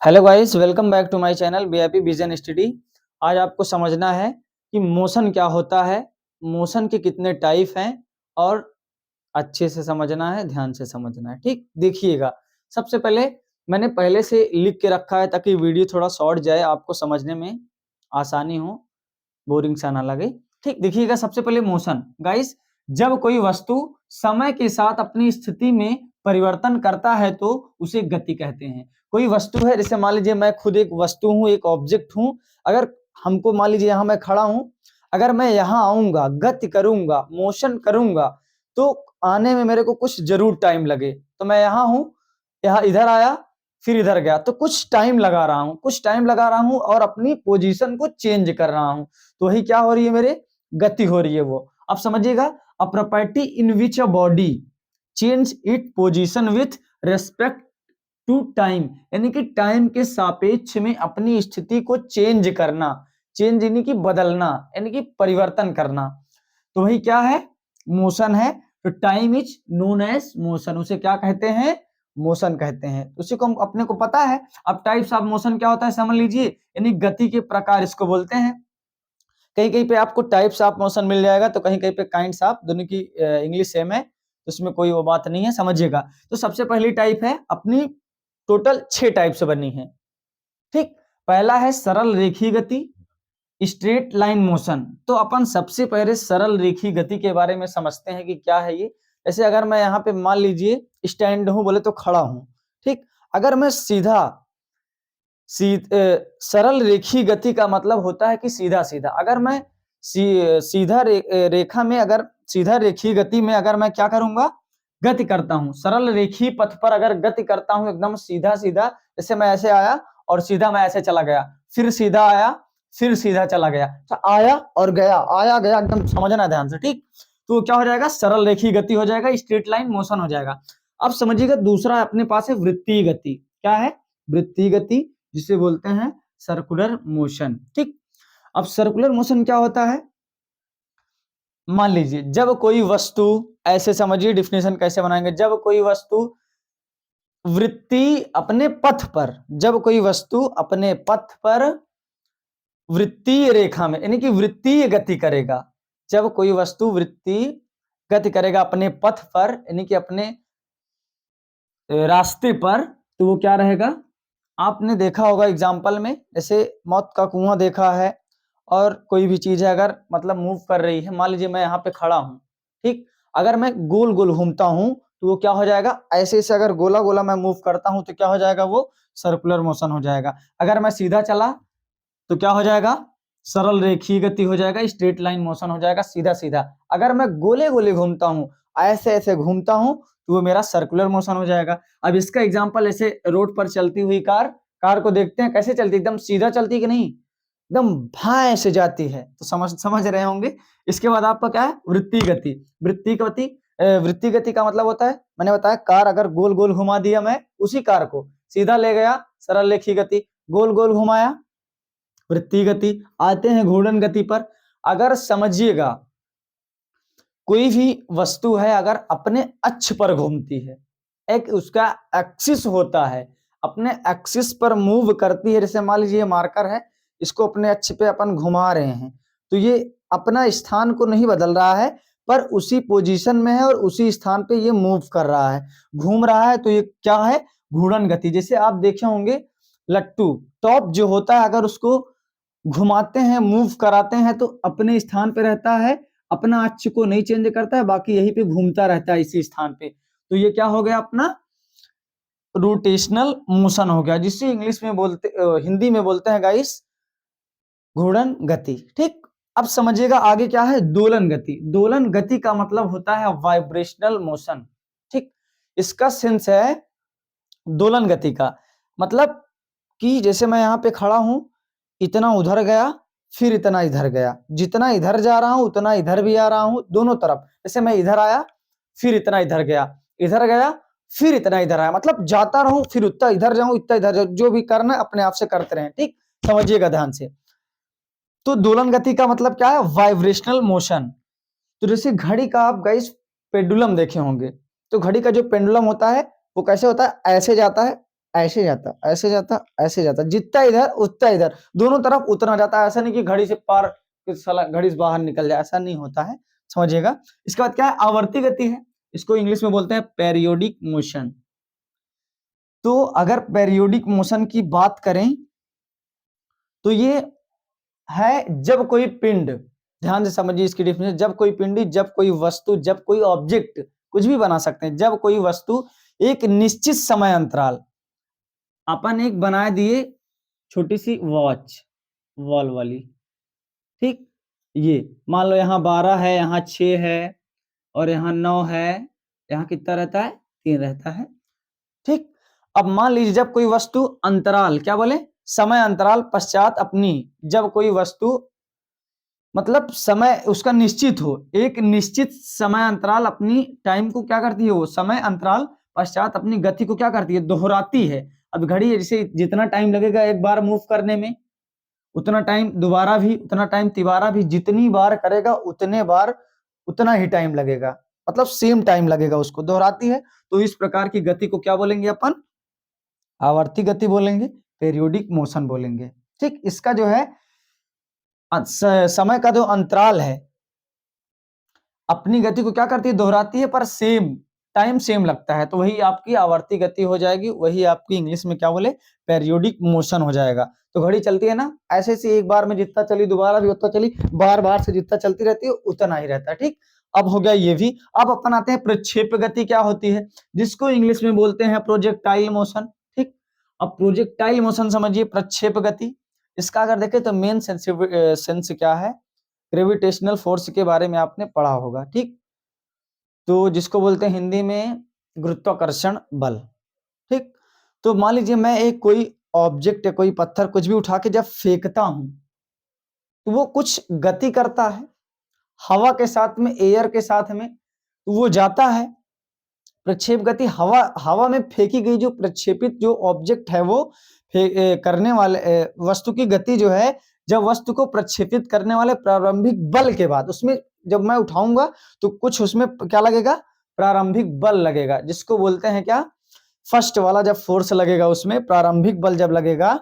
Hello guys, welcome back to my channel BIP vision study. आज आपको समझना है कि मोशन क्या होता है, मोशन के कितने टाइप हैं और अच्छे से समझना है, ध्यान से समझना है। ठीक, देखिएगा। सबसे पहले मैंने पहले से लिख के रखा है ताकि वीडियो थोड़ा शॉर्ट जाए, आपको समझने में आसानी हो, बोरिंग सा ना लगे। ठीक, देखिएगा। सबसे पहले मोशन गाइस, जब कोई वस्तु समय के साथ अपनी स्थिति में परिवर्तन करता है तो उसे गति कहते हैं। कोई वस्तु है, जैसे मान लीजिए मैं खुद एक वस्तु हूं, एक ऑब्जेक्ट हूं। अगर हमको मान लीजिए यहां मैं खड़ा हूं, अगर मैं यहां आऊंगा, गति करूंगा, मोशन करूंगा, तो आने में मेरे को कुछ जरूर टाइम लगे। तो मैं यहां हूं, यहां इधर आया, फिर इधर गया, तो कुछ टाइम लगा रहा हूं, कुछ टाइम लगा रहा हूं और अपनी पोजीशन को चेंज कर रहा हूं। तो वही क्या हो रही है, मेरे गति हो रही है वो। अब समझिएगा, a property in which a body change it position with respect to time, यानी कि टाइम के सापेक्ष में अपनी स्थिति को चेंज करना। चेंज यानी कि बदलना, यानी कि परिवर्तन करना। तो वही क्या है, मोशन है। तो time is known as motion, उसे क्या कहते हैं, मोशन कहते हैं। उसी को अपने को पता है। अब टाइप्स ऑफ मोशन क्या होता है समझ लीजिए, यानी गति के प्रकार इसको बोलते हैं। कहीं कहीं पे आपको टाइप्स ऑफ मोशन मिल जाएगा, तो कहीं कहीं पे काइंड्स ऑफ, दोनों की इंग्लिश सेम है, तो उसमें कोई वो बात नहीं है, समझिएगा। तो सबसे पहली टाइप है, अपनी टोटल 6 टाइप से बनी है। ठीक, पहला है सरल रेखीय गति, स्ट्रेट लाइन मोशन। तो अपन सबसे पहले सरल रेखीय गति के बारे में समझते हैं कि क्या है ये। जैसे अगर मैं यहाँ पे मान लीजिए स्टैंड हूं, बोले तो खड़ा हूं। ठीक, अगर मैं सरल रेखीय गति का मतलब होता है कि सीधा सीधा। अगर मैं सीधा रेखा में, अगर सीधा रेखीय गति में अगर मैं क्या करूंगा, गति करता हूं, सरल रेखीय पथ पर अगर गति करता हूं एकदम सीधा सीधा, जैसे मैं ऐसे आया और सीधा मैं ऐसे चला गया, फिर सीधा आया, फिर सीधा चला गया, तो आया और गया, आया गया, एकदम समझना ध्यान से। ठीक, तो क्या हो जाएगा, सरल रेखीय गति हो जाएगा, स्ट्रेट लाइन मोशन हो जाएगा। अब समझिएगा, दूसरा अपने पास है वृत्तीय गति। क्या है, वृत्तीय गति, जिसे बोलते हैं सर्कुलर मोशन। ठीक, अब सर्कुलर मोशन क्या होता है, मान लीजिए जब कोई वस्तु, ऐसे समझिए डिफिनेशन कैसे बनाएंगे, जब कोई वस्तु वृत्तीय अपने पथ पर, जब कोई वस्तु अपने पथ पर वृत्तीय रेखा में, यानी कि वृत्तीय गति करेगा, जब कोई वस्तु वृत्तीय गति करेगा अपने पथ पर, यानी कि अपने रास्ते पर, तो वो क्या रहेगा, आपने देखा होगा एग्जाम्पल में, जैसे मौत का कुआं देखा है, और कोई भी चीज है अगर मतलब मूव कर रही है, मान लीजिए मैं यहाँ पे खड़ा हूँ। ठीक, अगर मैं गोल गोल घूमता हूँ तो वो क्या हो जाएगा, ऐसे ऐसे अगर गोला गोला मैं मूव करता हूँ तो क्या हो जाएगा, वो सर्कुलर मोशन हो जाएगा। अगर मैं सीधा चला तो क्या हो जाएगा, सरल रेखीय गति हो जाएगा, स्ट्रेट लाइन मोशन हो जाएगा, सीधा सीधा। अगर मैं गोले गोले घूमता हूँ, ऐसे ऐसे घूमता हूँ, तो वो मेरा सर्कुलर मोशन हो जाएगा। अब इसका एग्जांपल, ऐसे रोड पर चलती हुई कार, कार को देखते हैं कैसे चलती है, एकदम सीधा चलती है कि नहीं, एकदम भाए से जाती है, तो समझ समझ रहे होंगे। इसके बाद आपका क्या है, वृत्तीय गति। वृत्तीय गति का मतलब होता है, मैंने बताया, कार अगर गोल गोल घुमा दिया, मैं उसी कार को सीधा ले गया, सरल रेखीय गति, गोल गोल घुमाया, वृत्तीय गति। आते हैं घूर्णन गति पर। अगर समझिएगा, कोई भी वस्तु है अगर अपने अक्ष पर घूमती है, एक उसका एक्सिस होता है, अपने एक्सिस पर मूव करती है, जैसे मान लीजिए मार्कर है, इसको अपने अक्ष पे अपन घुमा रहे हैं, तो ये अपना स्थान को नहीं बदल रहा है, पर उसी पोजीशन में है और उसी स्थान पे ये मूव कर रहा है, घूम रहा है, तो ये क्या है, घूर्णन गति। जैसे आप देखे होंगे लट्टू, टॉप जो होता है अगर उसको घुमाते हैं, मूव कराते हैं, तो अपने स्थान पे रहता है, अपना अक्ष को नहीं चेंज करता है, बाकी यहीं पे घूमता रहता है इसी स्थान पे। तो ये क्या हो गया, अपना रोटेशनल मोशन हो गया, जिसे इंग्लिश में बोलते, हिंदी में बोलते हैं गाइस, घूर्णन गति। ठीक, अब समझिएगा आगे क्या है, दोलन गति। दोलन गति का मतलब होता है वाइब्रेशनल मोशन। ठीक, इसका सेंस है दोलन गति का मतलब कि जैसे मैं यहाँ पे खड़ा हूं, इतना उधर गया, फिर इतना इधर गया, जितना इधर जा रहा हूं उतना इधर भी आ रहा हूं, दोनों तरफ। जैसे मैं इधर आया, फिर इतना इधर गया, इधर गया, फिर इतना इधर आया, मतलब जाता रहूं, फिर उतना इधर जाऊं, इतना इधर जाऊं, जो भी करना है अपने आप से करते रहें। ठीक, समझिएगा ध्यान से। तो दोलन गति का मतलब क्या है, वाइब्रेशनल मोशन। तो जैसे घड़ी का आप गाइस पेंडुलम देखे होंगे, तो घड़ी का जो पेंडुलम होता है वो कैसे होता है, ऐसे जाता है, ऐसे जाता, ऐसे जाता, ऐसे जाता, जितना इधर उतना इधर, दोनों तरफ उतना जाता है। ऐसा नहीं कि घड़ी से पार साला घड़ी से बाहर निकल जाए, ऐसा नहीं होता है, समझिएगा। इसके बाद क्या है, आवर्ती गति है, इसको इंग्लिश में बोलते हैं पेरियोडिक मोशन। तो अगर पेरियोडिक मोशन की बात करें तो ये है जब कोई पिंड, ध्यान से समझिए इसकी डेफिनेशन, जब कोई पिंड, जब कोई वस्तु, जब कोई ऑब्जेक्ट, कुछ भी बना सकते हैं, जब कोई वस्तु एक निश्चित समय अंतराल, अपन एक बना दिए छोटी सी वॉच, वॉल वाली, ठीक, ये मान लो यहाँ 12 है, यहाँ 6 है और यहाँ 9 है, यहाँ कितना रहता है, 3 रहता है, ठीक। अब मान लीजिए जब कोई वस्तु अंतराल, क्या बोले, समय अंतराल पश्चात अपनी, जब कोई वस्तु मतलब समय उसका निश्चित हो, एक निश्चित समय अंतराल अपनी टाइम को क्या करती है, वो समय अंतराल पश्चात अपनी गति को क्या करती है, दोहराती है। अब घड़ी जैसे जितना टाइम लगेगा एक बार मूव करने में, उतना टाइम दोबारा भी, उतना टाइम तिबारा भी, जितनी बार करेगा उतने बार उतना ही टाइम लगेगा, मतलब सेम टाइम लगेगा, उसको दोहराती है। तो इस प्रकार की गति को क्या बोलेंगे अपन, आवर्ती गति बोलेंगे, पेरियोडिक मोशन बोलेंगे, ठीक। इसका जो है समय का जो अंतराल है, अपनी गति को क्या करती है, दोहराती है, पर सेम टाइम सेम लगता है, तो वही आपकी आवर्ती गति हो जाएगी, वही आपकी इंग्लिश में क्या बोले, पेरियोडिक मोशन हो जाएगा। तो घड़ी चलती है ना, ऐसे से एक बार में जितना चली दोबारा भी उतना चली, बार बार से जितना चलती रहती है उतना ही रहता है, ठीक। अब हो गया ये भी। अब अपन आते हैं प्रक्षेप गति क्या होती है, जिसको इंग्लिश में बोलते हैं प्रोजेक्टाइल मोशन, ठीक। अब प्रोजेक्टाइल मोशन समझिए, प्रक्षेप गति, इसका अगर देखें तो मेन सेंस क्या है, ग्रेविटेशनल फोर्स के बारे में आपने पढ़ा होगा, ठीक। तो जिसको बोलते हैं हिंदी में गुरुत्वाकर्षण बल, ठीक। तो मान लीजिए मैं एक कोई ऑब्जेक्ट, कोई पत्थर कुछ भी उठा के जब फेंकता हूं तो वो कुछ गति करता है, हवा के साथ में, एयर के साथ में, तो वो जाता है। प्रक्षेप गति, हवा हवा में फेंकी गई जो प्रक्षेपित जो ऑब्जेक्ट है वो करने वाले वस्तु की गति जो है, जब वस्तु को प्रक्षेपित करने वाले प्रारंभिक बल के बाद, उसमें जब मैं उठाऊंगा तो कुछ उसमें क्या लगेगा, प्रारंभिक बल लगेगा, जिसको बोलते हैं क्या, फर्स्ट वाला जब फोर्स लगेगा, उसमें प्रारंभिक बल जब लगेगा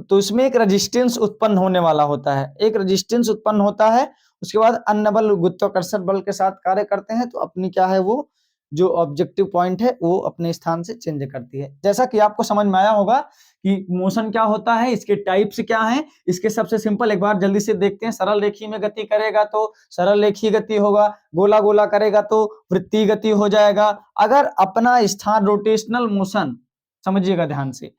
तो इसमें एक रेजिस्टेंस उत्पन्न होने वाला होता है, एक रेजिस्टेंस उत्पन्न होता है। उसके बाद अन्य बल गुरुत्वाकर्षण बल के साथ कार्य करते हैं, तो अपनी क्या है, वो जो ऑब्जेक्टिव पॉइंट है वो अपने स्थान से चेंज करती है। जैसा कि आपको समझ में आया होगा कि मोशन क्या होता है, इसके टाइप्स क्या हैं, इसके सबसे सिंपल एक बार जल्दी से देखते हैं। सरल रेखी में गति करेगा तो सरल रेखीय गति होगा, गोला गोला करेगा तो वृत्तीय गति हो जाएगा। अगर अपना स्थान रोटेशनल मोशन समझिएगा ध्यान से,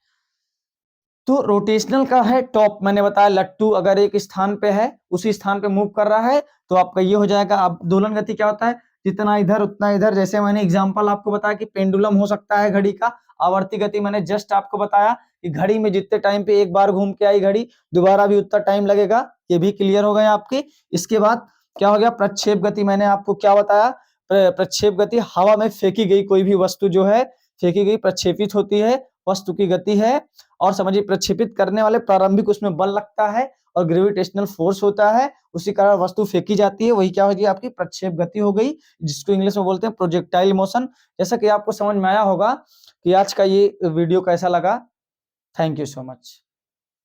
तो रोटेशनल का है टॉप, मैंने बताया लट्टू अगर एक स्थान पे है, उसी स्थान पे मूव कर रहा है तो आपका ये हो जाएगा। अब दोलन गति क्या होता है, जितना इधर उतना इधर, जैसे मैंने एग्जांपल आपको बताया कि पेंडुलम हो सकता है घड़ी का। आवर्ती गति मैंने जस्ट आपको बताया कि घड़ी में जितने टाइम पे एक बार घूम के आई घड़ी, दोबारा भी उतना टाइम लगेगा, ये भी क्लियर हो गए आपके। इसके बाद क्या हो गया, प्रक्षेप गति, मैंने आपको क्या बताया, प्रक्षेप गति हवा में फेंकी गई कोई भी वस्तु जो है, फेंकी गई प्रक्षेपित होती है, वस्तु की गति है। और समझिए प्रक्षेपित करने वाले प्रारंभिक उसमें बल लगता है और ग्रेविटेशनल फोर्स होता है, उसी कारण वस्तु फेंकी जाती है, वही क्या हो गई आपकी प्रक्षेप गति हो गई, जिसको इंग्लिश में बोलते हैं प्रोजेक्टाइल मोशन। जैसा कि आपको समझ में आया होगा कि आज का ये वीडियो कैसा लगा। Thank you so much.